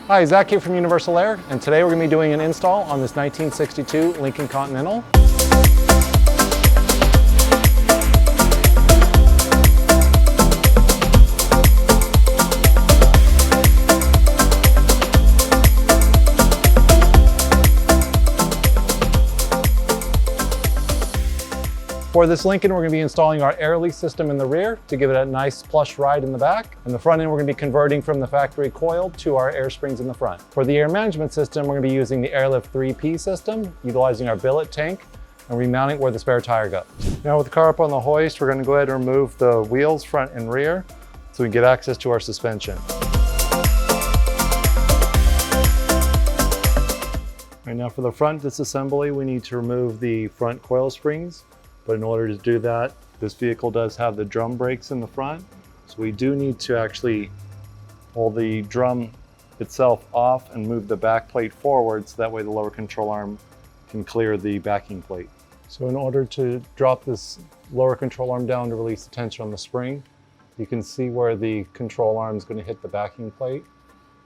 Hi, Zach here from Universal Air, and today we're going to be doing an install on this 1962 Lincoln Continental. For this Lincoln, we're going to be installing our Aeroleaf system in the rear to give it a nice plush ride in the back. In the front end, we're going to be converting from the factory coil to our air springs in the front. For the air management system, we're going to be using the Airlift 3P system, utilizing our billet tank and remounting where the spare tire goes. Now with the car up on the hoist, we're going to go ahead and remove the wheels front and rear so we can get access to our suspension. Right now for the front disassembly, we need to remove the front coil springs. But in order to do that, this vehicle does have the drum brakes in the front. So we do need to actually pull the drum itself off and move the back plate forward so that way the lower control arm can clear the backing plate. So in order to drop this lower control arm down to release the tension on the spring, you can see where the control arm is going to hit the backing plate.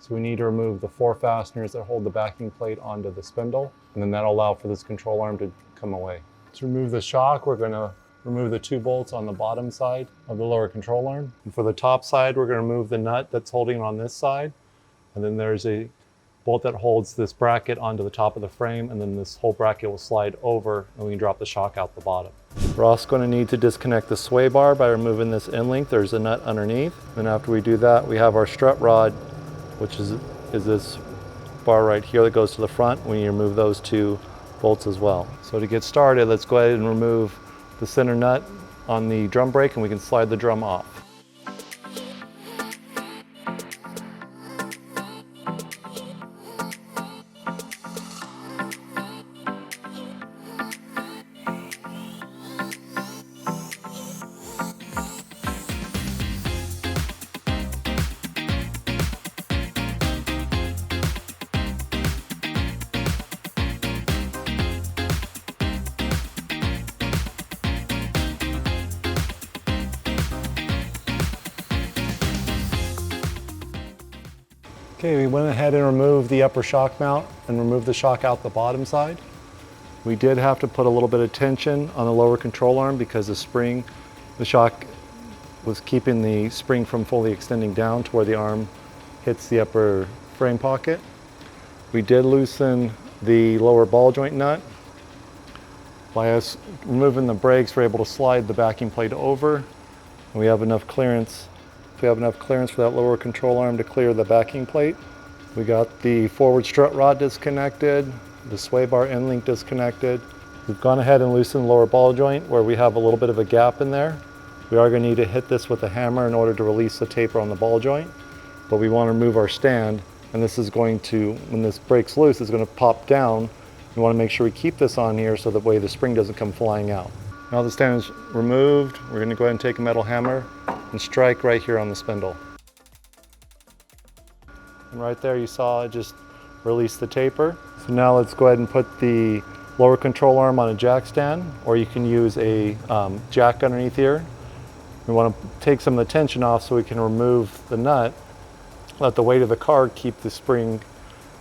So we need to remove the 4 fasteners that hold the backing plate onto the spindle, and then that'll allow for this control arm to come away. To remove the shock, we're going to remove the 2 bolts on the bottom side of the lower control arm. And for the top side, we're going to remove the nut that's holding on this side. And then there's a bolt that holds this bracket onto the top of the frame, and then this whole bracket will slide over and we can drop the shock out the bottom. We're also going to need to disconnect the sway bar by removing this end link. There's a nut underneath. And after we do that, we have our strut rod, which is this bar right here that goes to the front. We need to remove those 2 bolts as well. So to get started, let's go ahead and remove the center nut on the drum brake and we can slide the drum off. Okay, we went ahead and removed the upper shock mount and removed the shock out the bottom side. We did have to put a little bit of tension on the lower control arm because the shock was keeping the spring from fully extending down to where the arm hits the upper frame pocket. We did loosen the lower ball joint nut. By us removing the brakes, we're able to slide the backing plate over, and we have enough clearance. We have enough clearance for that lower control arm to clear the backing plate. We got the forward strut rod disconnected, the sway bar end link disconnected. We've gone ahead and loosened the lower ball joint where we have a little bit of a gap in there. We are going to need to hit this with a hammer in order to release the taper on the ball joint, but we want to remove our stand, and this is going to, when this breaks loose, it's going to pop down. We want to make sure we keep this on here so that way the spring doesn't come flying out. Now the stand is removed, we're going to go ahead and take a metal hammer and strike right here on the spindle. And right there you saw it just release the taper. So now let's go ahead and put the lower control arm on a jack stand, or you can use a jack underneath here. We want to take some of the tension off so we can remove the nut, let the weight of the car keep the spring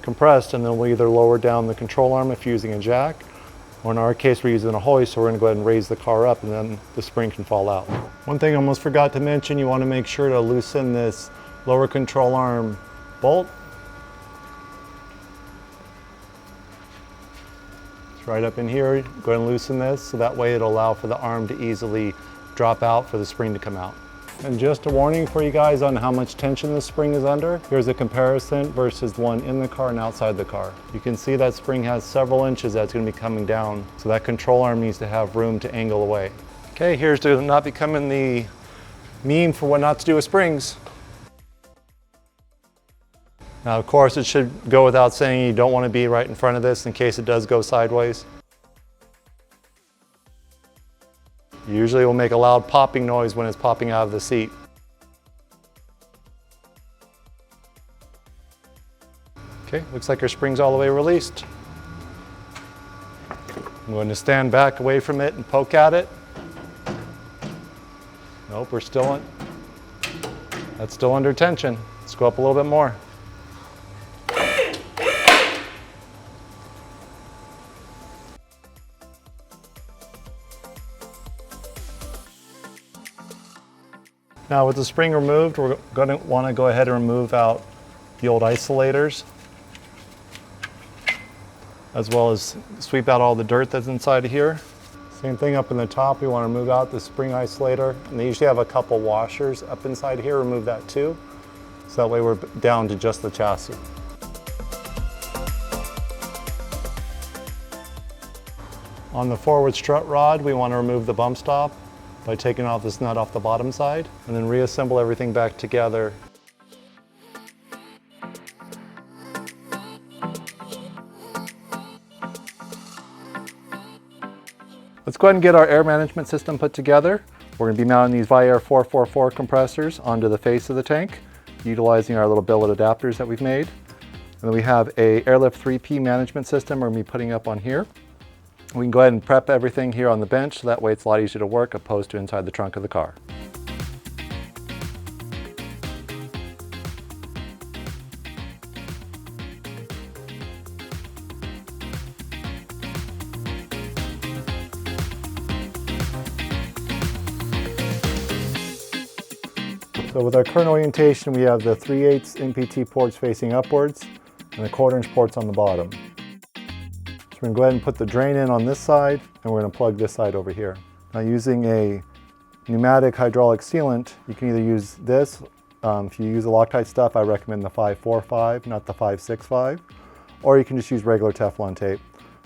compressed, and then we'll either lower down the control arm if you're using a jack, or in our case we're using a hoist, so we're going to go ahead and raise the car up and then the spring can fall out. One thing I almost forgot to mention, you want to make sure to loosen this lower control arm bolt. It's right up in here. Go ahead and loosen this so that way it'll allow for the arm to easily drop out for the spring to come out. And just a warning for you guys on how much tension the spring is under. Here's a comparison versus the one in the car and outside the car. You can see that spring has several inches that's going to be coming down, so that control arm needs to have room to angle away. Okay, here's to not becoming the meme for what not to do with springs. Now, of course, it should go without saying you don't want to be right in front of this in case it does go sideways. Usually it will make a loud popping noise when it's popping out of the seat. Okay, looks like our spring's all the way released. I'm going to stand back away from it and poke at it. Nope, we're still in. That's still under tension. Let's go up a little bit more. Now with the spring removed, we're going to want to go ahead and remove out the old isolators, as well as sweep out all the dirt that's inside of here. Same thing up in the top, we want to remove out the spring isolator, and they usually have a couple washers up inside here, remove that too. So that way we're down to just the chassis. On the forward strut rod, we want to remove the bump stop by taking off this nut off the bottom side, and then reassemble everything back together. Let's go ahead and get our air management system put together. We're going to be mounting these VIAIR 444 compressors onto the face of the tank, utilizing our little billet adapters that we've made. And then we have a Airlift 3P management system we're going to be putting up on here. We can go ahead and prep everything here on the bench, so that way it's a lot easier to work opposed to inside the trunk of the car. So with our current orientation, we have the 3/8 MPT ports facing upwards and the 1/4" ports on the bottom. So we're going to go ahead and put the drain in on this side, and we're going to plug this side over here. Now using a pneumatic hydraulic sealant, you can either use this. If you use the Loctite stuff, I recommend the 545, not the 565, or you can just use regular Teflon tape.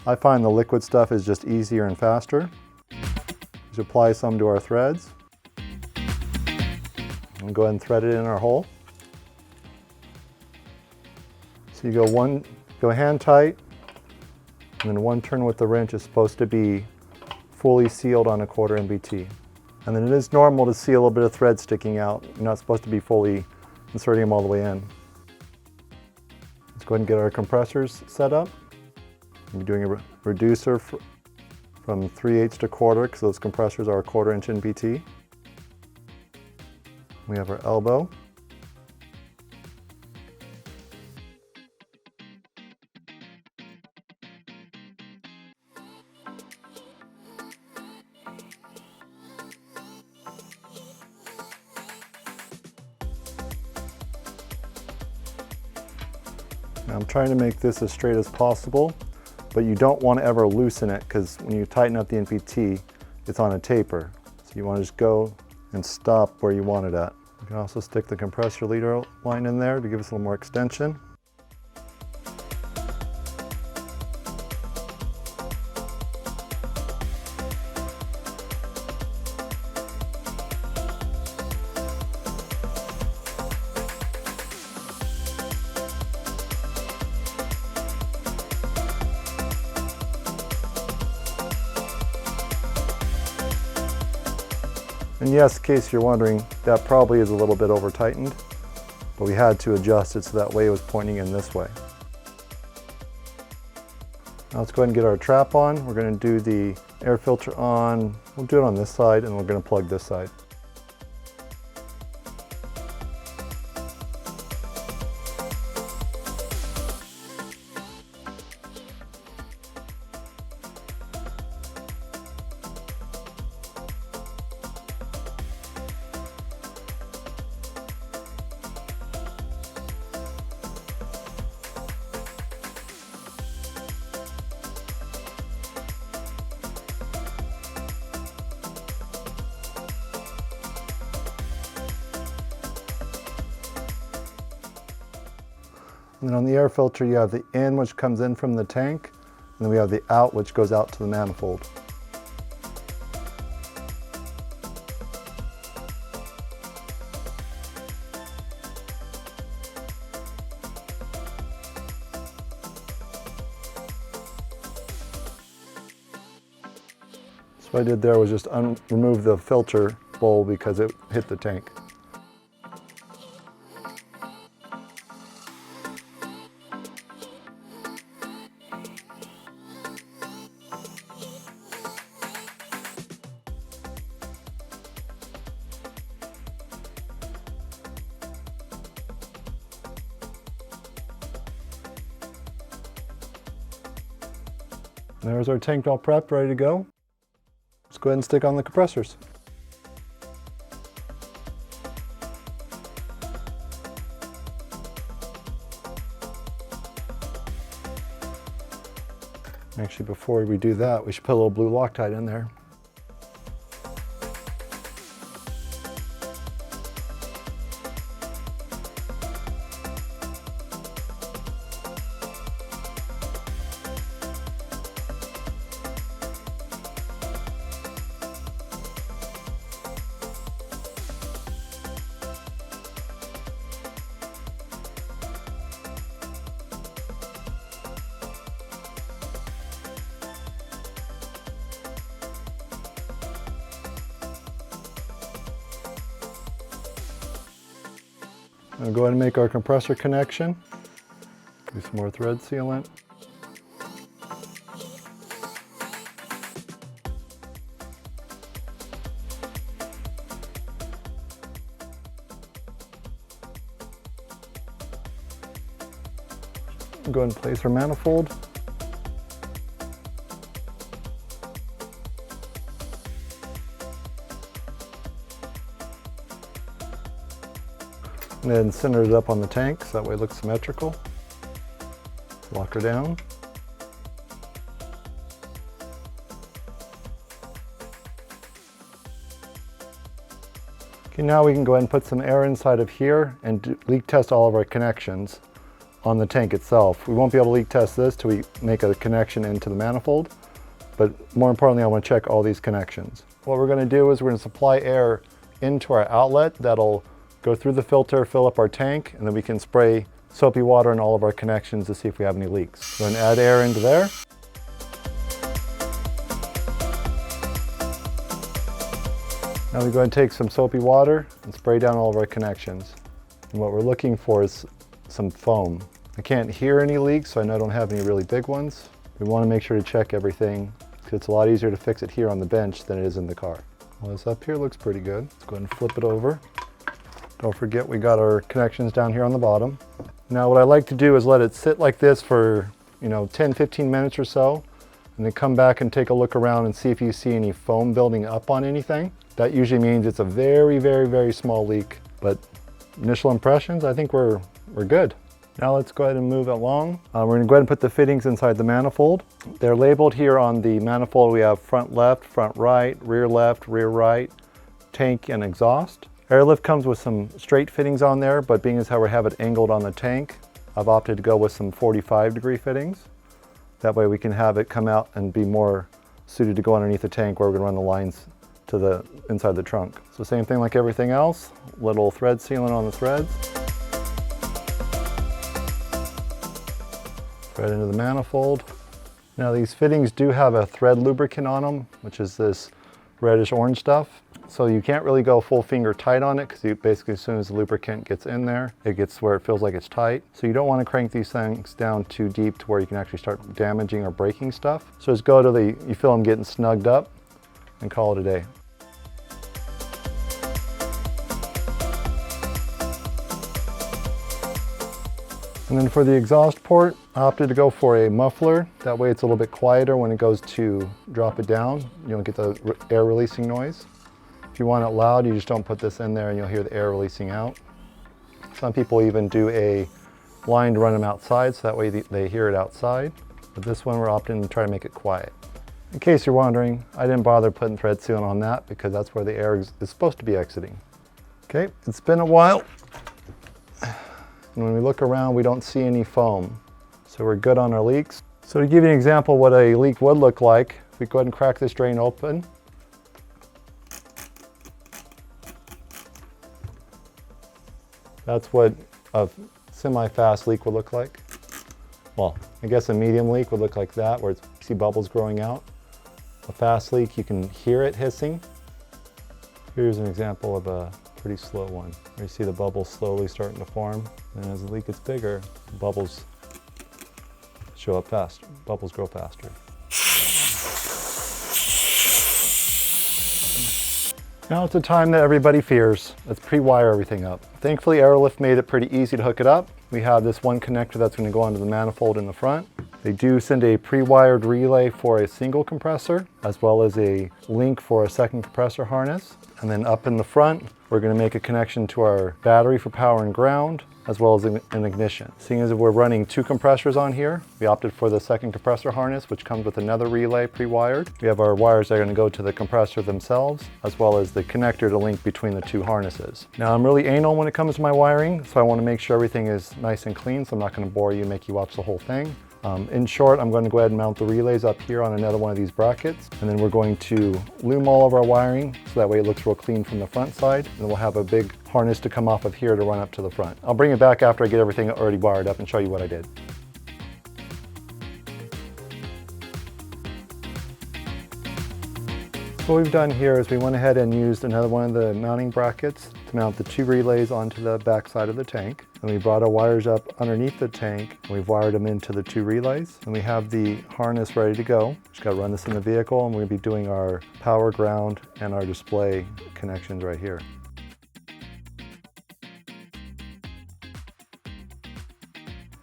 I find the liquid stuff is just easier and faster. Just apply some to our threads. And go ahead and thread it in our hole. So you go hand tight, and then one turn with the wrench is supposed to be fully sealed on a 1/4 MBT. And then it is normal to see a little bit of thread sticking out. You're not supposed to be fully inserting them all the way in. Let's go ahead and get our compressors set up. We'll be doing a reducer from 3/8 to 1/4, because those compressors are a 1/4 inch MBT. We have our elbow. Now I'm trying to make this as straight as possible, but you don't want to ever loosen it, because when you tighten up the NPT, it's on a taper. So you want to just go and stop where you want it at. You can also stick the compressor leader line in there to give us a little more extension. And yes, in case you're wondering, that probably is a little bit over tightened, but we had to adjust it so that way it was pointing in this way. Now let's go ahead and get our trap on. We're going to do the air filter on. We'll do it on this side, and we're going to plug this side. And then on the air filter, you have the in, which comes in from the tank, and then we have the out, which goes out to the manifold. So what I did there was just remove the filter bowl because it hit the tank. There's our tank all prepped, ready to go. Let's go ahead and stick on the compressors. Actually, before we do that, we should put a little blue Loctite in there. I'll go ahead and make our compressor connection. Do some more thread sealant. Go ahead and place our manifold. And then center it up on the tank so that way it looks symmetrical. Lock her down. Okay, now we can go ahead and put some air inside of here and leak test all of our connections on the tank itself. We won't be able to leak test this till we make a connection into the manifold, but more importantly, I want to check all these connections. What we're going to do is we're going to supply air into our outlet that'll go through the filter, fill up our tank, and then we can spray soapy water in all of our connections to see if we have any leaks. We're going to add air into there. Now we go and take some soapy water and spray down all of our connections. And what we're looking for is some foam. I can't hear any leaks, so I know I don't have any really big ones. We want to make sure to check everything because it's a lot easier to fix it here on the bench than it is in the car. Well, this up here looks pretty good. Let's go ahead and flip it over. Don't forget we got our connections down here on the bottom. Now what I like to do is let it sit like this for 10-15 minutes or so, and then come back and take a look around and see if you see any foam building up on anything. That usually means it's a very, very, very small leak, but initial impressions, I think we're good. Now let's go ahead and move along. We're going to go ahead and put the fittings inside the manifold. They're labeled here on the manifold. We have front left, front right, rear left, rear right, tank, and exhaust. Airlift comes with some straight fittings on there, but being as how we have it angled on the tank, I've opted to go with some 45-degree fittings. That way we can have it come out and be more suited to go underneath the tank where we're going to run the lines to the inside the trunk. So same thing like everything else, little thread sealant on the threads. Thread into the manifold. Now these fittings do have a thread lubricant on them, which is this reddish orange stuff. So you can't really go full finger tight on it because you basically as soon as the lubricant gets in there, it gets where it feels like it's tight. So you don't want to crank these things down too deep to where you can actually start damaging or breaking stuff. So just go to you feel them getting snugged up and call it a day. And then for the exhaust port, I opted to go for a muffler. That way it's a little bit quieter when it goes to drop it down. You don't get the air releasing noise. If you want it loud, you just don't put this in there and you'll hear the air releasing out. Some people even do a line to run them outside so that way they hear it outside. But this one we're opting to try to make it quiet. In case you're wondering, I didn't bother putting thread sealant on that because that's where the air is supposed to be exiting. Okay, it's been a while. And when we look around, we don't see any foam. So we're good on our leaks. So to give you an example of what a leak would look like, if we go ahead and crack this drain open. That's what a semi-fast leak would look like. Well, I guess a medium leak would look like that, where you see bubbles growing out. A fast leak, you can hear it hissing. Here's an example of a pretty slow one, where you see the bubbles slowly starting to form. And as the leak gets bigger, the bubbles show up fast. Bubbles grow faster. Now it's the time that everybody fears. Let's pre-wire everything up. Thankfully, Aeroleaf made it pretty easy to hook it up. We have this one connector that's going to go onto the manifold in the front. They do send a pre-wired relay for a single compressor, as well as a link for a second compressor harness. And then up in the front, we're going to make a connection to our battery for power and ground, as well as an ignition. Seeing as we're running 2 compressors on here, we opted for the second compressor harness, which comes with another relay pre-wired. We have our wires that are going to go to the compressor themselves, as well as the connector to link between the 2 harnesses. Now, I'm really anal when it comes to my wiring, so I want to make sure everything is nice and clean, so I'm not going to bore you and make you watch the whole thing. In short, I'm going to go ahead and mount the relays up here on another one of these brackets, and then we're going to loom all of our wiring so that way it looks real clean from the front side, and we'll have a big harness to come off of here to run up to the front. I'll bring it back after I get everything already wired up and show you what I did. What we've done here is we went ahead and used another one of the mounting brackets to mount the 2 relays onto the back side of the tank. And we brought our wires up underneath the tank and we've wired them into the 2 relays. And we have the harness ready to go. Just got to run this in the vehicle, and we'll be doing our power, ground, and our display connections right here.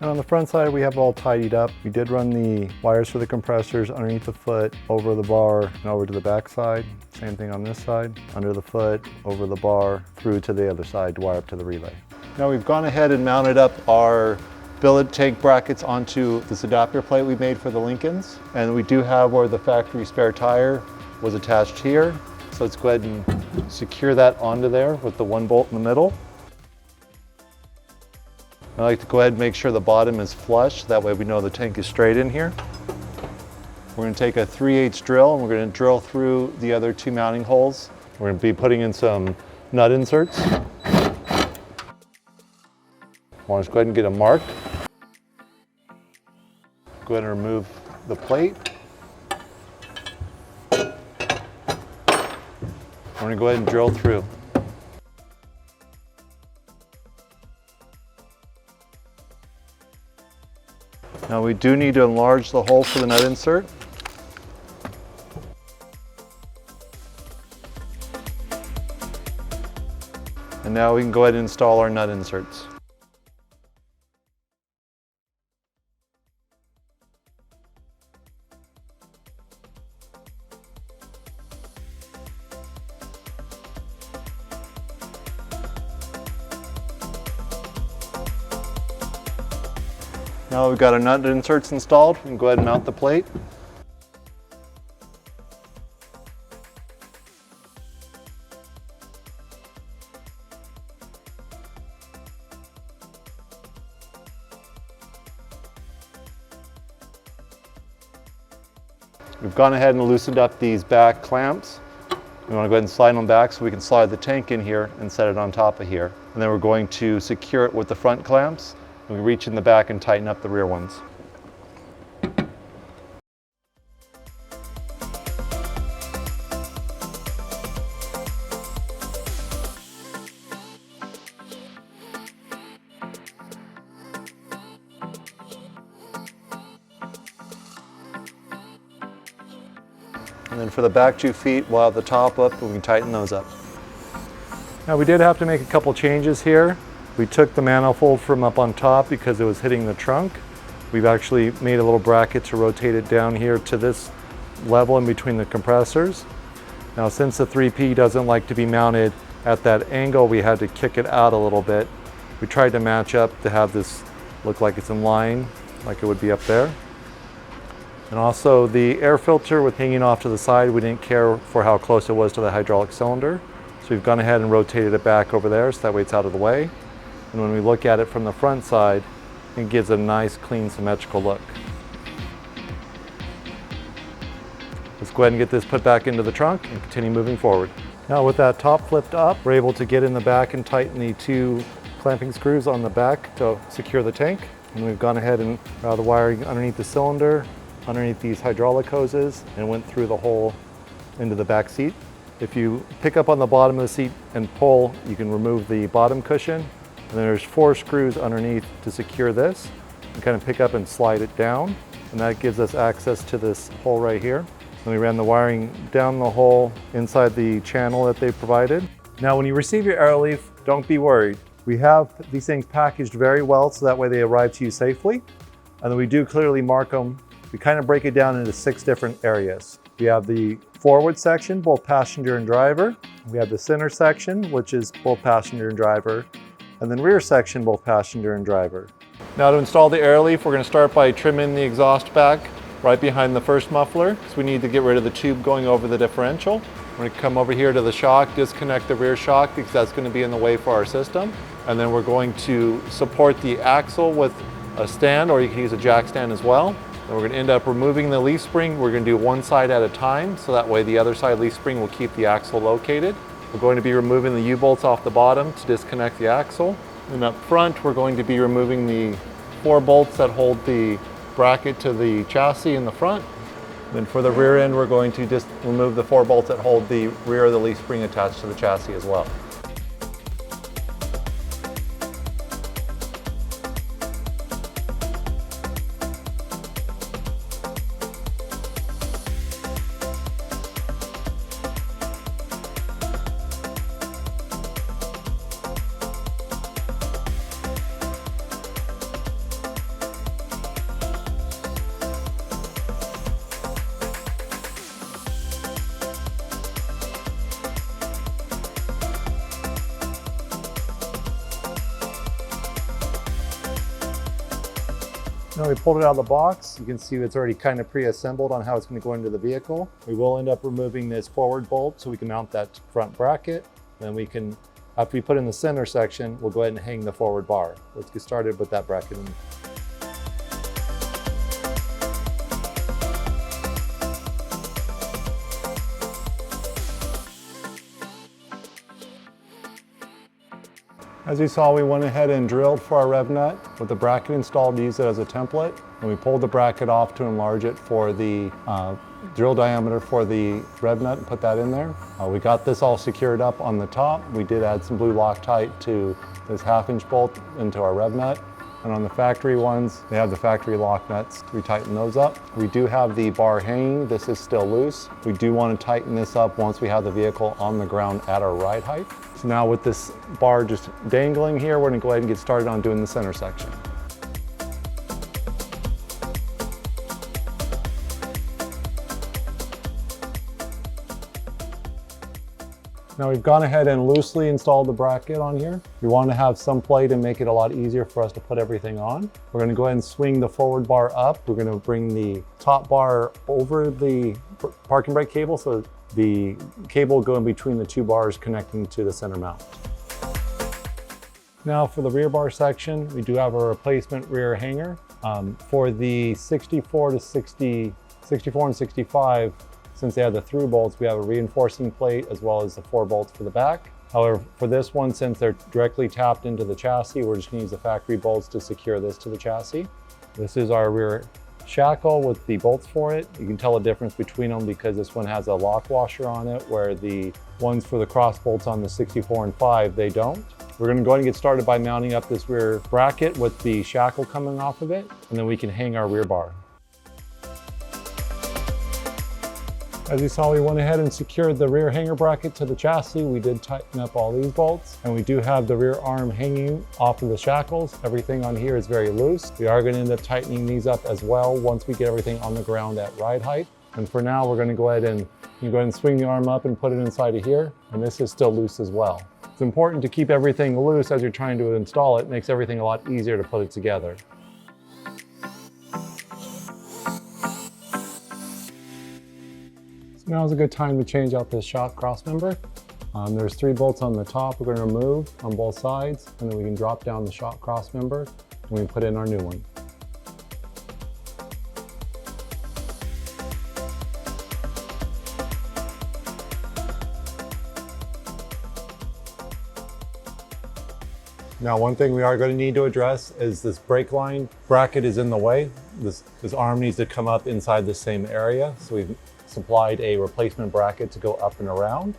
And on the front side, we have it all tidied up. We did run the wires for the compressors underneath the foot, over the bar, and over to the back side. Same thing on this side, under the foot, over the bar, through to the other side to wire up to the relay. Now we've gone ahead and mounted up our billet tank brackets onto this adapter plate we made for the Lincolns. And we do have where the factory spare tire was attached here. So let's go ahead and secure that onto there with the 1 bolt in the middle. I like to go ahead and make sure the bottom is flush, that way we know the tank is straight in here. We're going to take a 3/8 drill and we're going to drill through the other 2 mounting holes. We're going to be putting in some nut inserts. I want to go ahead and get them marked. Go ahead and remove the plate. We're going to go ahead and drill through. Now we do need to enlarge the hole for the nut insert. And now we can go ahead and install our nut inserts. Now that we've got our nut inserts installed, we can go ahead and mount the plate. We've gone ahead and loosened up these back clamps. We want to go ahead and slide them back so we can slide the tank in here and set it on top of here. And then we're going to secure it with the front clamps. We reach in the back and tighten up the rear ones. And then for the back 2 feet, we'll have the top up and we can tighten those up. Now we did have to make a couple changes here. We took the manifold from up on top because it was hitting the trunk. We've actually made a little bracket to rotate it down here to this level in between the compressors. Now since the 3P doesn't like to be mounted at that angle, we had to kick it out a little bit. We tried to match up to have this look like it's in line, like it would be up there. And also the air filter with hanging off to the side, we didn't care for how close it was to the hydraulic cylinder. So we've gone ahead and rotated it back over there so that way it's out of the way. And when we look at it from the front side, it gives a nice, clean, symmetrical look. Let's go ahead and get this put back into the trunk and continue moving forward. Now with that top flipped up, we're able to get in the back and tighten the 2 clamping screws on the back to secure the tank. And we've gone ahead and routed the wiring underneath the cylinder, underneath these hydraulic hoses, and went through the hole into the back seat. If you pick up on the bottom of the seat and pull, you can remove the bottom cushion. And then there's 4 screws underneath to secure this. You kind of pick up and slide it down, and that gives us access to this hole right here. And we ran the wiring down the hole inside the channel that they provided. Now when you receive your Aeroleaf, don't be worried. We have these things packaged very well so that way they arrive to you safely. And then we do clearly mark them. We kind of break it down into 6 different areas. We have the forward section, both passenger and driver. We have the center section, which is both passenger and driver. and then rear section, both passenger and driver. Now to install the Aeroleaf, we're going to start by trimming the exhaust back right behind the first muffler. So we need to get rid of the tube going over the differential. We're going to come over here to the shock, disconnect the rear shock because that's going to be in the way for our system. And then we're going to support the axle with a stand, or you can use a jack stand as well. And we're going to end up removing the leaf spring. We're going to do one side at a time, so that way the other side leaf spring will keep the axle located. We're going to be removing the U-bolts off the bottom to disconnect the axle. And up front, we're going to be removing the 4 bolts that hold the bracket to the chassis in the front. Then for the rear end, we're going to just remove the 4 bolts that hold the rear of the leaf spring attached to the chassis as well. Now we pulled it out of the box. You can see it's already kind of pre-assembled on how it's going to go into the vehicle. We will end up removing this forward bolt so we can mount that front bracket. Then we can, after we put in the center section, we'll go ahead and hang the forward bar. Let's get started with that bracket. As you saw, we went ahead and drilled for our rev nut with the bracket installed to use it as a template. And we pulled the bracket off to enlarge it for the drill diameter for the rev nut and put that in there. We got this all secured up on the top. We did add some blue Loctite to this 1/2-inch bolt into our rev nut. And on the factory ones, they have the factory lock nuts. We tighten those up. We do have the bar hanging. This is still loose. We do want to tighten this up once we have the vehicle on the ground at our ride height. So now with this bar just dangling here, we're going to go ahead and get started on doing the center section. Now we've gone ahead and loosely installed the bracket on here. We want to have some play to make it a lot easier for us to put everything on. We're going to go ahead and swing the forward bar up. We're going to bring the top bar over the parking brake cable so the cable will go in between the 2 bars connecting to the center mount. Now for the rear bar section, we do have a replacement rear hanger. For the 64 and 65, since they have the through bolts, we have a reinforcing plate as well as the 4 bolts for the back. However, for this one, since they're directly tapped into the chassis, we're just going to use the factory bolts to secure this to the chassis. This is our rear shackle with the bolts for it. You can tell the difference between them because this one has a lock washer on it, where the ones for the cross bolts on the 64 and 5, they don't. We're going to go ahead and get started by mounting up this rear bracket with the shackle coming off of it, and then we can hang our rear bar. As you saw, we went ahead and secured the rear hanger bracket to the chassis. We did tighten up all these bolts, and we do have the rear arm hanging off of the shackles. Everything on here is very loose. We are going to end up tightening these up as well once we get everything on the ground at ride height. And for now, we're going to go ahead and swing the arm up and put it inside of here. And this is still loose as well. It's important to keep everything loose as you're trying to install it. It makes everything a lot easier to put it together. Now is a good time to change out this shock cross member. There's 3 bolts on the top we're going to remove on both sides, and then we can drop down the shock cross member and we can put in our new one. Now, one thing we are going to need to address is this brake line bracket is in the way. This arm needs to come up inside the same area, so we've supplied a replacement bracket to go up and around.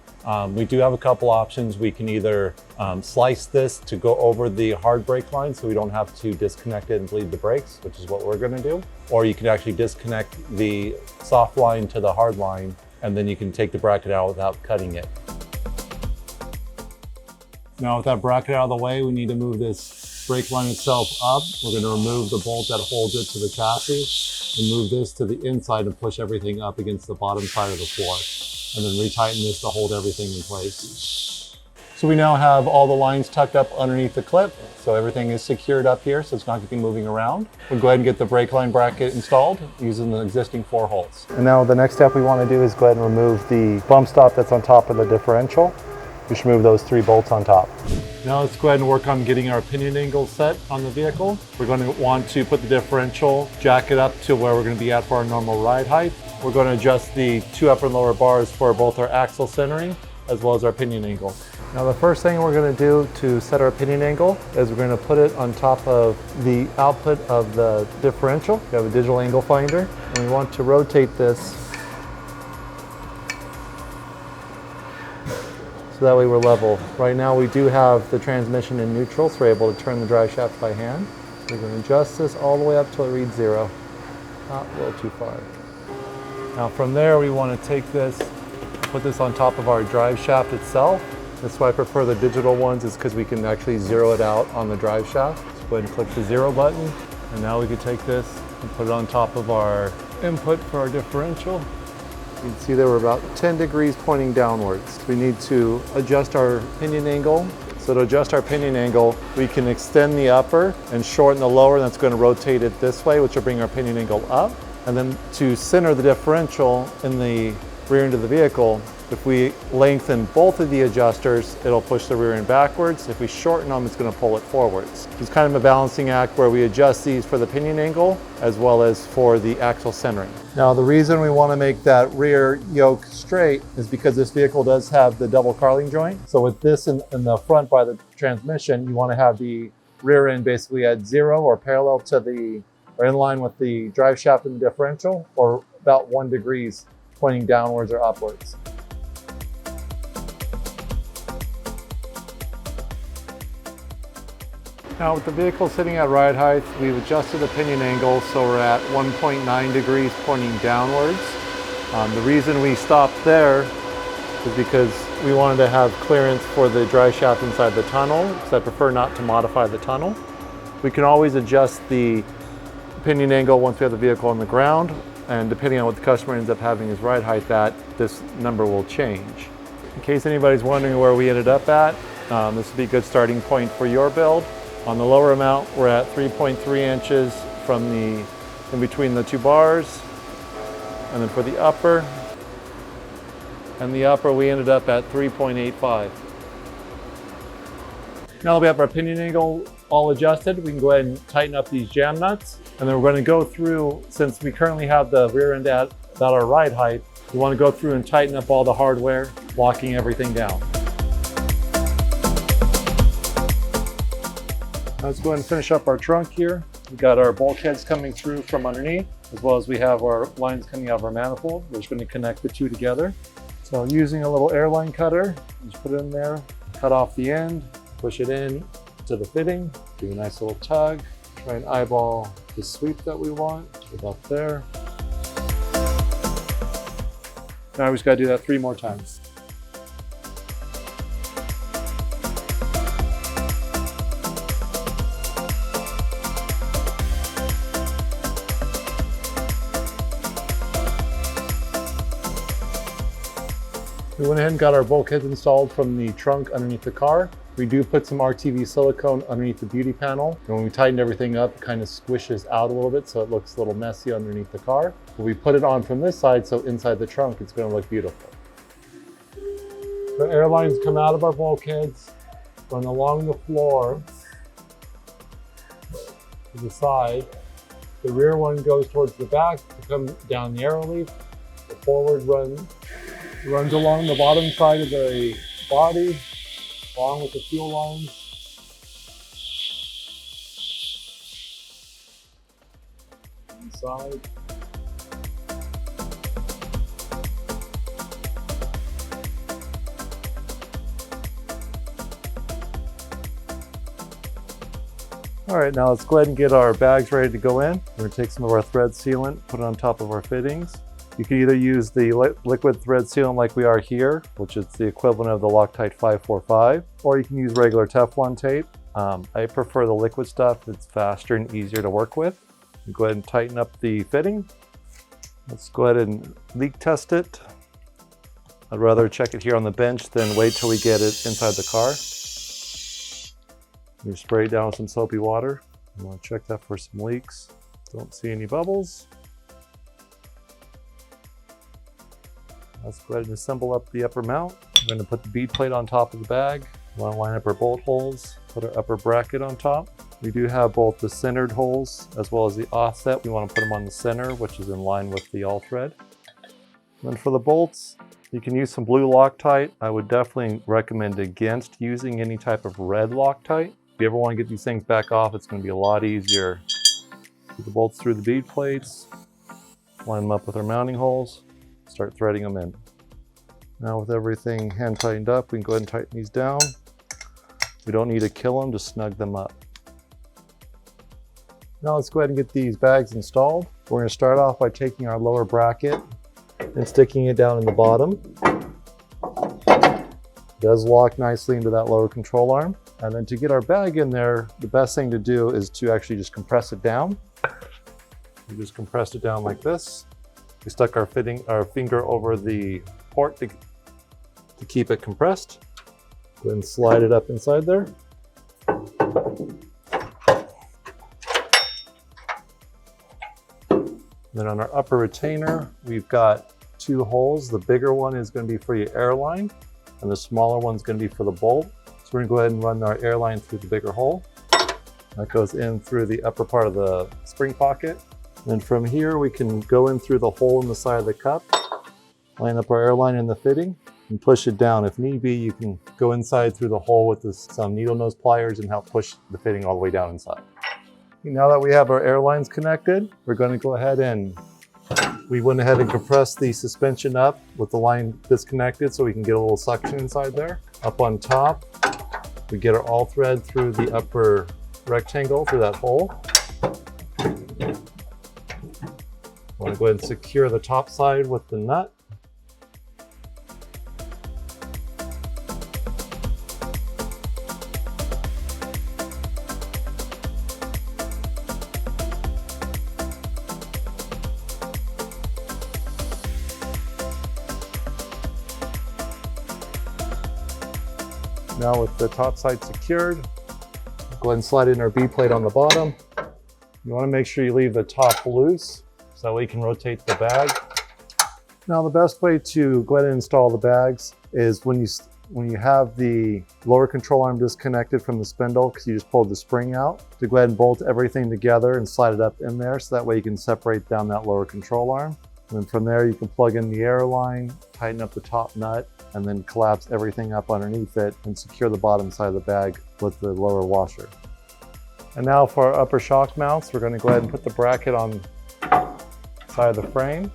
We do have a couple options. We can either slice this to go over the hard brake line so we don't have to disconnect it and bleed the brakes, which is what we're going to do. Or you can actually disconnect the soft line to the hard line, and then you can take the bracket out without cutting it. Now with that bracket out of the way, we need to move this brake line itself up. We're going to remove the bolt that holds it to the chassis and move this to the inside and push everything up against the bottom side of the floor. And then retighten this to hold everything in place. So we now have all the lines tucked up underneath the clip. So everything is secured up here, so it's not going to be moving around. We'll go ahead and get the brake line bracket installed using the existing 4 holes. And now the next step we want to do is go ahead and remove the bump stop that's on top of the differential. We should move those 3 bolts on top. Now let's go ahead and work on getting our pinion angle set on the vehicle. We're going to want to put the differential, jack it up to where we're going to be at for our normal ride height. We're going to adjust the 2 upper and lower bars for both our axle centering as well as our pinion angle. Now the first thing we're going to do to set our pinion angle is we're going to put it on top of the output of the differential. We have a digital angle finder, and we want to rotate this so that way we're level. Right now we do have the transmission in neutral, so we're able to turn the drive shaft by hand. So we're going to adjust this all the way up till it reads 0. Not a little too far. Now from there we want to take this, put this on top of our drive shaft itself. That's why I prefer the digital ones, is because we can actually zero it out on the drive shaft. So go ahead and click the 0 button, and now we can take this and put it on top of our input for our differential. You can see that we're about 10 degrees pointing downwards. We need to adjust our pinion angle. So to adjust our pinion angle, we can extend the upper and shorten the lower, and that's going to rotate it this way, which will bring our pinion angle up. And then to center the differential in the rear end of the vehicle, if we lengthen both of the adjusters, it'll push the rear end backwards. If we shorten them, it's going to pull it forwards. It's kind of a balancing act where we adjust these for the pinion angle as well as for the axle centering. Now the reason we want to make that rear yoke straight is because this vehicle does have the double carling joint. So with this in the front by the transmission, you want to have the rear end basically at 0 or parallel to the, or in line with the drive shaft and the differential, or about 1 degree pointing downwards or upwards. Now with the vehicle sitting at ride height, we've adjusted the pinion angle so we're at 1.9 degrees pointing downwards. The reason we stopped there is because we wanted to have clearance for the drive shaft inside the tunnel, because I prefer not to modify the tunnel. We can always adjust the pinion angle once we have the vehicle on the ground, and depending on what the customer ends up having as ride height at, this number will change. In case anybody's wondering where we ended up at, this would be a good starting point for your build. On the lower amount, we're at 3.3 inches from in between the 2 bars. And then for the upper, we ended up at 3.85. Now that we have our pinion angle all adjusted, we can go ahead and tighten up these jam nuts. And then we're going to go through, since we currently have the rear end at about our ride height, we want to go through and tighten up all the hardware, locking everything down. Let's go ahead and finish up our trunk here. We've got our bulkheads coming through from underneath, as well as we have our lines coming out of our manifold. We're just going to connect the 2 together. So using a little airline cutter, just put it in there, cut off the end, push it in to the fitting, do a nice little tug, try and eyeball the sweep that we want, about there. Now we just got to do that 3 more times. We went ahead and got our bulkheads installed from the trunk underneath the car. We do put some RTV silicone underneath the beauty panel. And when we tightened everything up, it kind of squishes out a little bit, so it looks a little messy underneath the car. But we put it on from this side, so inside the trunk, it's going to look beautiful. The air lines come out of our bulkheads, run along the floor to the side. The rear one goes towards the back to come down the Aeroleaf. The forward runs along the bottom side of the body, along with the fuel lines. Inside. All right, now let's go ahead and get our bags ready to go in. We're gonna take some of our thread sealant, put it on top of our fittings. You can either use the liquid thread sealant like we are here, which is the equivalent of the Loctite 545, or you can use regular Teflon tape. I prefer the liquid stuff. It's faster and easier to work with. Go ahead and tighten up the fitting. Let's go ahead and leak test it. I'd rather check it here on the bench than wait till we get it inside the car. You spray it down with some soapy water. You want to check that for some leaks. Don't see any bubbles. Let's go ahead and assemble up the upper mount. We're going to put the bead plate on top of the bag. We want to line up our bolt holes, put our upper bracket on top. We do have both the centered holes as well as the offset. We want to put them on the center, which is in line with the all thread. And then for the bolts, you can use some blue Loctite. I would definitely recommend against using any type of red Loctite. If you ever want to get these things back off, it's going to be a lot easier. Put the bolts through the bead plates, line them up with our mounting holes, start threading them in. Now with everything hand tightened up, we can go ahead and tighten these down. We don't need to kill them, just snug them up. Now let's go ahead and get these bags installed. We're going to start off by taking our lower bracket and sticking it down in the bottom. It does lock nicely into that lower control arm. And then to get our bag in there, the best thing to do is to actually just compress it down. We just compressed it down like this. We stuck our finger over the port to keep it compressed. Go ahead and slide it up inside there. Then on our upper retainer, we've got 2 holes. The bigger one is going to be for your airline, and the smaller one's going to be for the bolt. So we're going to go ahead and run our airline through the bigger hole. That goes in through the upper part of the spring pocket. And from here, we can go in through the hole in the side of the cup, line up our airline in the fitting, and push it down. If need be, you can go inside through the hole with some needle nose pliers and help push the fitting all the way down inside. Now that we have our airlines connected, we're going to go ahead and we went ahead and compressed the suspension up with the line disconnected so we can get a little suction inside there. Up on top, we get our all thread through the upper rectangle through that hole. I want to go ahead and secure the top side with the nut. Now with the top side secured, go ahead and slide in our bead plate on the bottom. You want to make sure you leave the top loose so that way you can rotate the bag. Now the best way to go ahead and install the bags is when you have the lower control arm disconnected from the spindle because you just pulled the spring out, to go ahead and bolt everything together and slide it up in there so that way you can separate down that lower control arm. And then from there you can plug in the airline, tighten up the top nut, and then collapse everything up underneath it and secure the bottom side of the bag with the lower washer. And now for our upper shock mounts, we're going to go ahead and put the bracket on the side of the frame.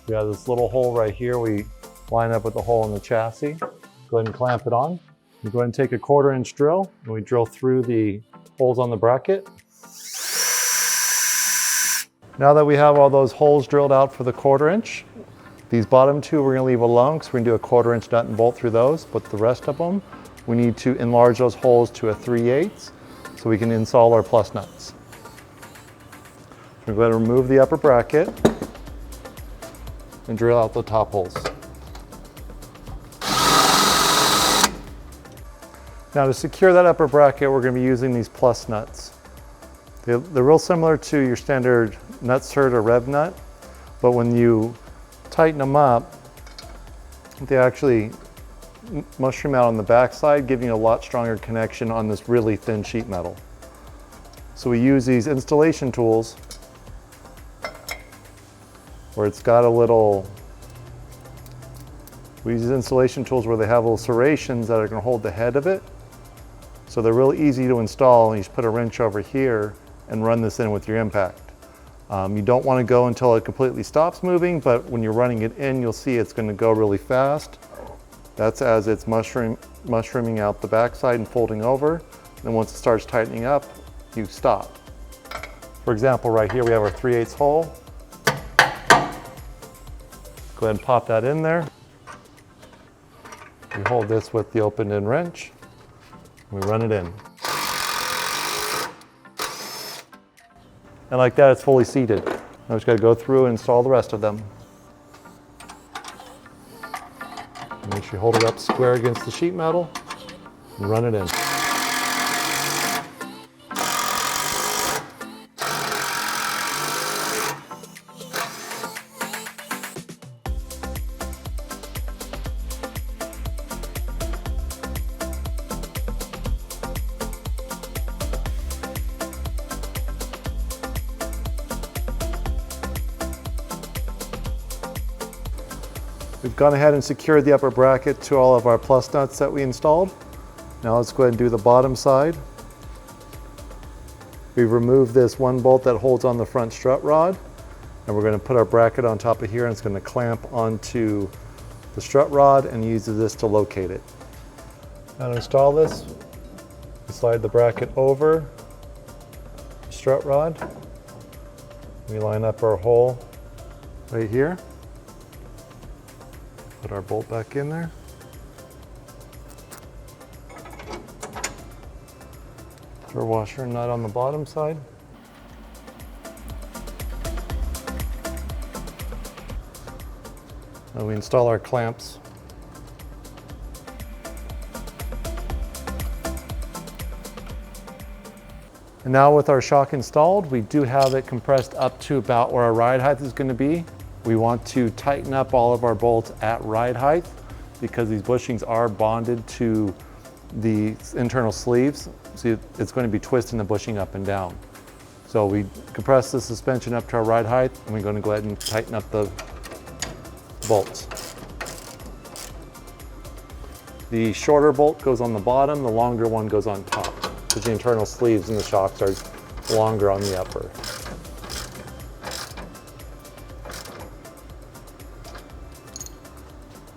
We have this little hole right here. We line up with the hole in the chassis. Go ahead and clamp it on. We go ahead and take a 1/4 inch drill and we drill through the holes on the bracket. Now that we have all those holes drilled out for the 1/4 inch, these bottom 2 we're going to leave alone because we're going to do a 1/4 inch nut and bolt through those, but the rest of them, we need to enlarge those holes to a 3/8 so we can install our plus nuts. We're going to remove the upper bracket and drill out the top holes. Now to secure that upper bracket, we're going to be using these plus nuts. They're real similar to your standard nut cert or rev nut, but when you tighten them up, they actually mushroom out on the back side, giving you a lot stronger connection on this really thin sheet metal. So we use these installation tools where it's got a little, we use these installation tools where they have little serrations that are going to hold the head of it. So they're really easy to install, and you just put a wrench over here and run this in with your impact. You don't want to go until it completely stops moving, but when you're running it in, you'll see it's going to go really fast. That's as it's mushrooming out the backside and folding over. Then once it starts tightening up, you stop. For example, right here we have our 3/8 hole. Go ahead and pop that in there. We hold this with the open end wrench. We run it in. And like that, it's fully seated. Now we just got to go through and install the rest of them. Make sure you hold it up square against the sheet metal and run it in. We've gone ahead and secured the upper bracket to all of our plus nuts that we installed. Now let's go ahead and do the bottom side. We've removed this one bolt that holds on the front strut rod, and we're going to put our bracket on top of here, and it's going to clamp onto the strut rod and use this to locate it. Now to install this, we slide the bracket over the strut rod. We line up our hole right here. Put our bolt back in there. Put our washer and nut on the bottom side. Now we install our clamps. And now with our shock installed, we do have it compressed up to about where our ride height is going to be. We want to tighten up all of our bolts at ride height because these bushings are bonded to the internal sleeves. So it's going to be twisting the bushing up and down. So we compress the suspension up to our ride height, and we're going to go ahead and tighten up the bolts. The shorter bolt goes on the bottom, the longer one goes on top, because the internal sleeves and the shocks are longer on the upper.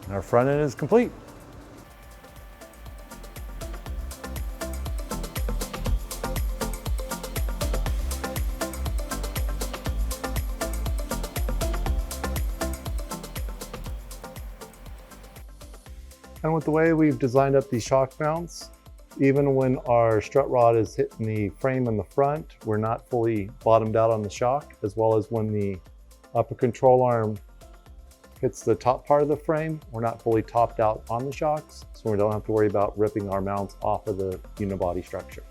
And our front end is complete. And with the way we've designed up these shock mounts, even when our strut rod is hitting the frame in the front, we're not fully bottomed out on the shock, as well as when the upper control arm hits the top part of the frame, we're not fully topped out on the shocks, so we don't have to worry about ripping our mounts off of the unibody structure.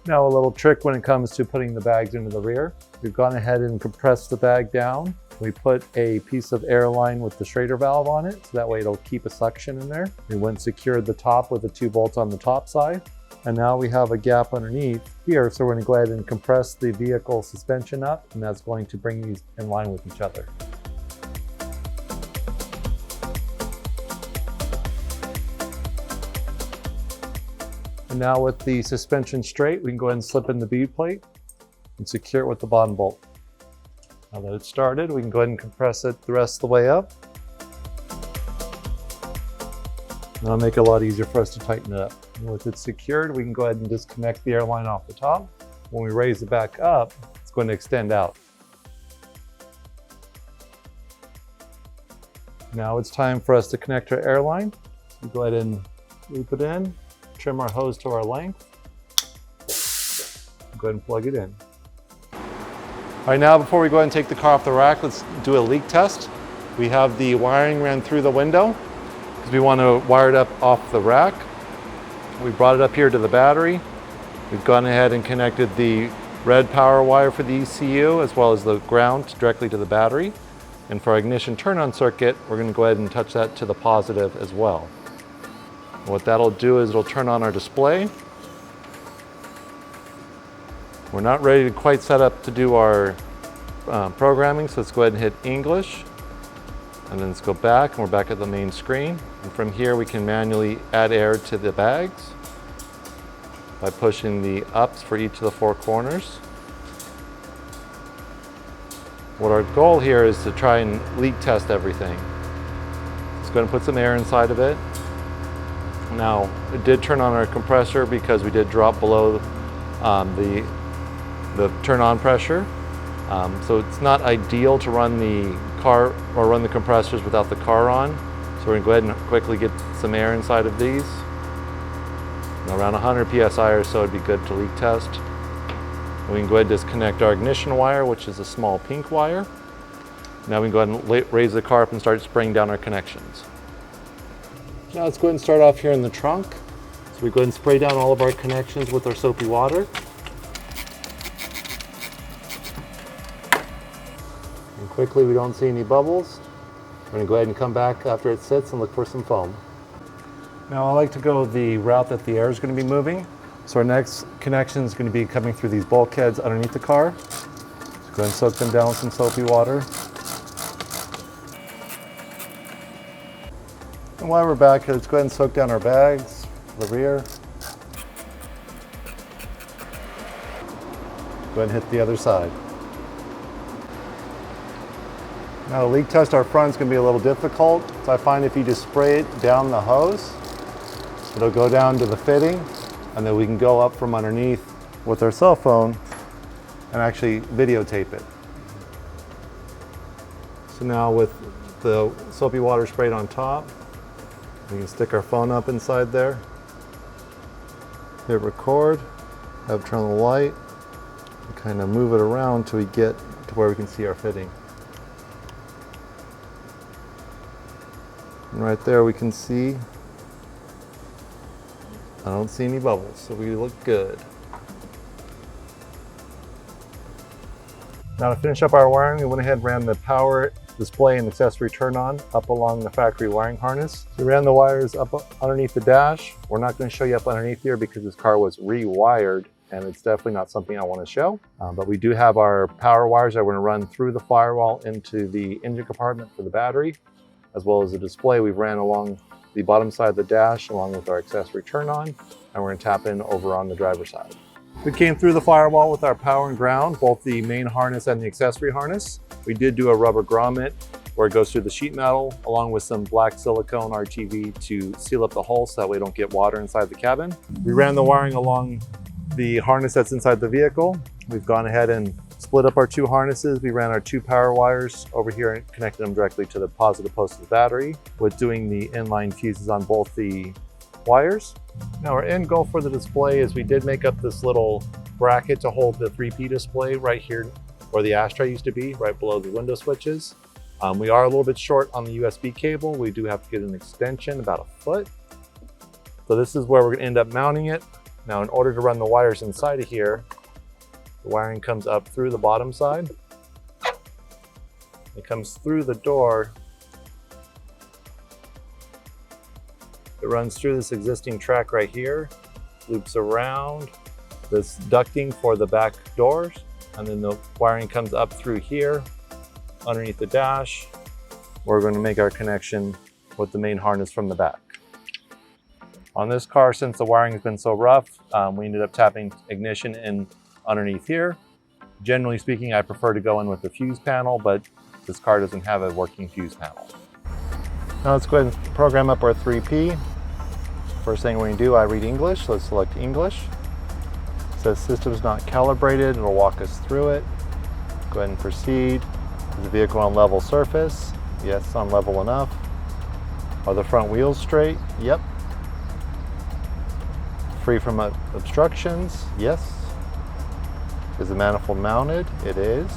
Now a little trick when it comes to putting the bags into the rear. We've gone ahead and compressed the bag down. We put a piece of air line with the Schrader valve on it, so that way it'll keep a suction in there. We went and secured the top with the 2 bolts on the top side. And now we have a gap underneath here, so we're going to go ahead and compress the vehicle suspension up, and that's going to bring these in line with each other. And now with the suspension straight, we can go ahead and slip in the bead plate and secure it with the bottom bolt. Now that it's started, we can go ahead and compress it the rest of the way up. That'll make it a lot easier for us to tighten it up. And with it secured, we can go ahead and disconnect the airline off the top. When we raise it back up, it's going to extend out. Now it's time for us to connect our airline. So go ahead and loop it in, trim our hose to our length. Go ahead and plug it in. All right, now before we go ahead and take the car off the rack, let's do a leak test. We have the wiring ran through the window because we want to wire it up off the rack. We brought it up here to the battery. We've gone ahead and connected the red power wire for the ECU as well as the ground directly to the battery. And for our ignition turn-on circuit, we're going to go ahead and touch that to the positive as well. What that'll do is it'll turn on our display. We're not ready to quite set up to do our programming, so let's go ahead and hit English. And then let's go back, and we're back at the main screen. And from here, we can manually add air to the bags by pushing the ups for each of the 4 corners. What our goal here is to try and leak test everything. It's going to put some air inside of it. Now, it did turn on our compressor because we did drop below the turn-on pressure. So it's not ideal to run the car or run the compressors without the car on. So we're going to go ahead and quickly get some air inside of these. Now, around 100 psi or so would be good to leak test. And we can go ahead and disconnect our ignition wire, which is a small pink wire. Now we can go ahead and raise the car up and start spraying down our connections. Now let's go ahead and start off here in the trunk. So we go ahead and spray down all of our connections with our soapy water. And quickly, we don't see any bubbles. We're going to go ahead and come back after it sits and look for some foam. Now I like to go the route that the air is going to be moving. So our next connection is going to be coming through these bulkheads underneath the car. So go ahead and soak them down with some soapy water. And while we're back, let's go ahead and soak down our bags for the rear. Go ahead and hit the other side. Now to leak test our front is going to be a little difficult. So I find if you just spray it down the hose, it'll go down to the fitting, and then we can go up from underneath with our cell phone and actually videotape it. So now with the soapy water sprayed on top, we can stick our phone up inside there, hit record, have it turn on the light, and kind of move it around until we get to where we can see our fitting. And right there we can see, I don't see any bubbles, so we look good. Now to finish up our wiring, we went ahead and ran the power display and accessory turn on up along the factory wiring harness. We ran the wires up underneath the dash. We're not going to show you up underneath here because this car was rewired, and it's definitely not something I want to show. But we do have our power wires that we're going to run through the firewall into the engine compartment for the battery, as well as the display. We've ran along the bottom side of the dash along with our accessory turn on, and we're going to tap in over on the driver's side. We came through the firewall with our power and ground, both the main harness and the accessory harness. We did do a rubber grommet where it goes through the sheet metal along with some black silicone RTV to seal up the hole so that way we don't get water inside the cabin. We ran the wiring along the harness that's inside the vehicle. We've gone ahead and split up our two harnesses. We ran our two power wires over here and connected them directly to the positive post of the battery with doing the inline fuses on both the wires. Now our end goal for the display is we did make up this little bracket to hold the 3P display right here where the ashtray used to be, right below the window switches. We are a little bit short on the USB cable. We do have to get an extension about a foot. So this is where we're gonna end up mounting it. Now in order to run the wires inside of here, the wiring comes up through the bottom side. It comes through the door. It runs through this existing track right here, loops around this ducting for the back doors, and then the wiring comes up through here, underneath the dash. We're going to make our connection with the main harness from the back. On this car, since the wiring has been so rough, we ended up tapping ignition in underneath here. Generally speaking, I prefer to go in with the fuse panel, but this car doesn't have a working fuse panel. Now let's go ahead and program up our 3P. First thing we're going to do, I read English, so let's select English. It says system's not calibrated, it'll walk us through it. Go ahead and proceed. Is the vehicle on level surface? Yes, on level enough. Are the front wheels straight? Yep. Free from obstructions? Yes. Is the manifold mounted? It is.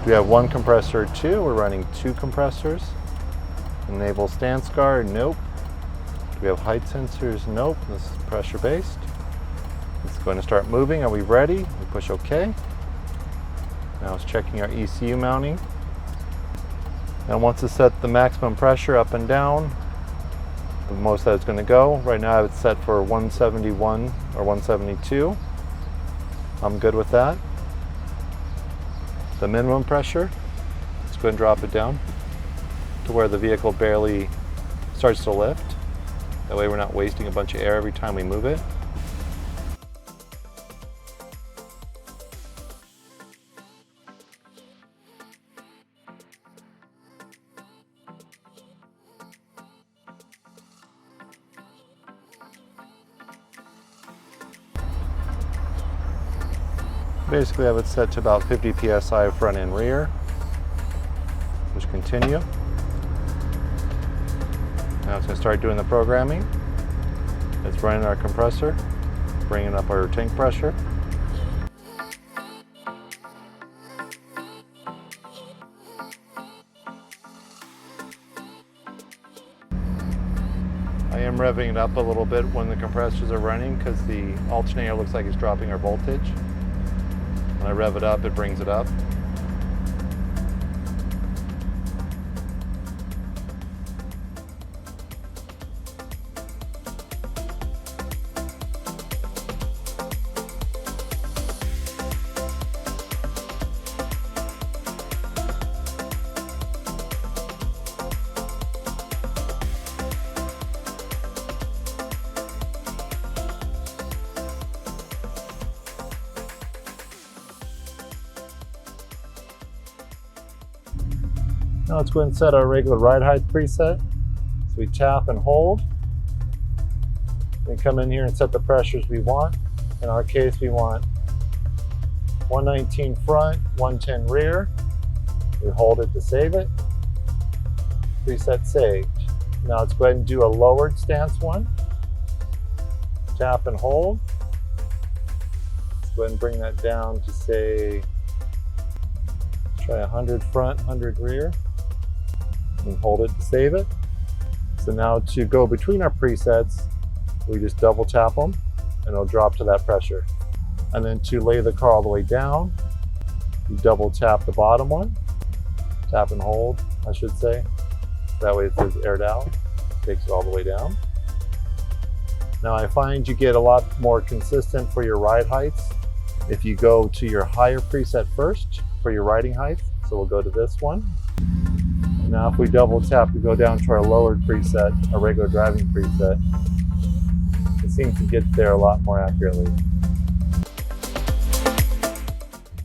Do we have one compressor or two? We're running two compressors. Enable stance guard? Nope. Do we have height sensors? Nope. This is pressure based. It's going to start moving. Are we ready? We push OK. Now it's checking our ECU mounting. And once it's set the maximum pressure up and down, the most that it's going to go. Right now it's set for 171 or 172. I'm good with that. The minimum pressure, let's go ahead and drop it down to where the vehicle barely starts to lift. That way we're not wasting a bunch of air every time we move it. Basically, I have it set to about 50 psi front and rear. Just continue. Now it's going to start doing the programming. It's running our compressor, bringing up our tank pressure. am revving it up a little bit when the compressors are running because the alternator looks like it's dropping our voltage. When I rev it up, it brings it up. Now let's go ahead and set our regular ride height preset. So we tap and hold. Then come in here and set the pressures we want. In our case, we want 119 front, 110 rear. We hold it to save it. Preset saved. Now let's go ahead and do a lowered stance one. Tap and hold. Let's go ahead and bring that down to say, try 100 front, 100 rear. And hold it to save it. So now to go between our presets, we just double tap them and it'll drop to that pressure. And then to lay the car all the way down, you double tap the bottom one, tap and hold, I should say. That way it says aired out, takes it all the way down. Now I find you get a lot more consistent for your ride heights if you go to your higher preset first for your riding height. So we'll go to this one. Now if we double tap to go down to our lowered preset, our regular driving preset, it seems to get there a lot more accurately.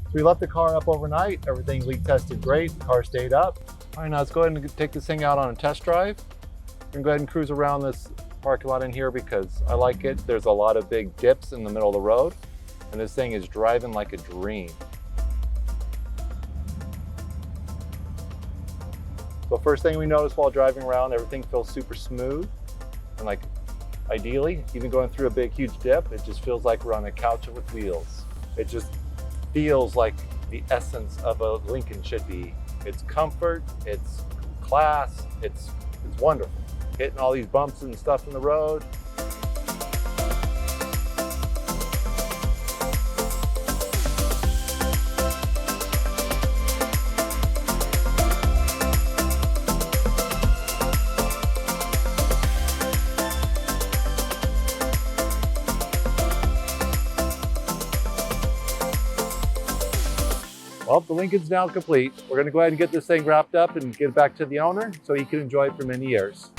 So we left the car up overnight. Everything leak tested great. The car stayed up. All right, now let's go ahead and take this thing out on a test drive. We're gonna go ahead and cruise around this parking lot in here because I like it. There's a lot of big dips in the middle of the road, and this thing is driving like a dream. So first thing we notice while driving around, everything feels super smooth. And like, ideally, even going through a big, huge dip, it just feels like we're on a couch with wheels. It just feels like the essence of a Lincoln should be. It's comfort, it's class, it's wonderful. Hitting all these bumps and stuff in the road. Well, the Lincoln's now complete. We're gonna go ahead and get this thing wrapped up and get it back to the owner so he can enjoy it for many years.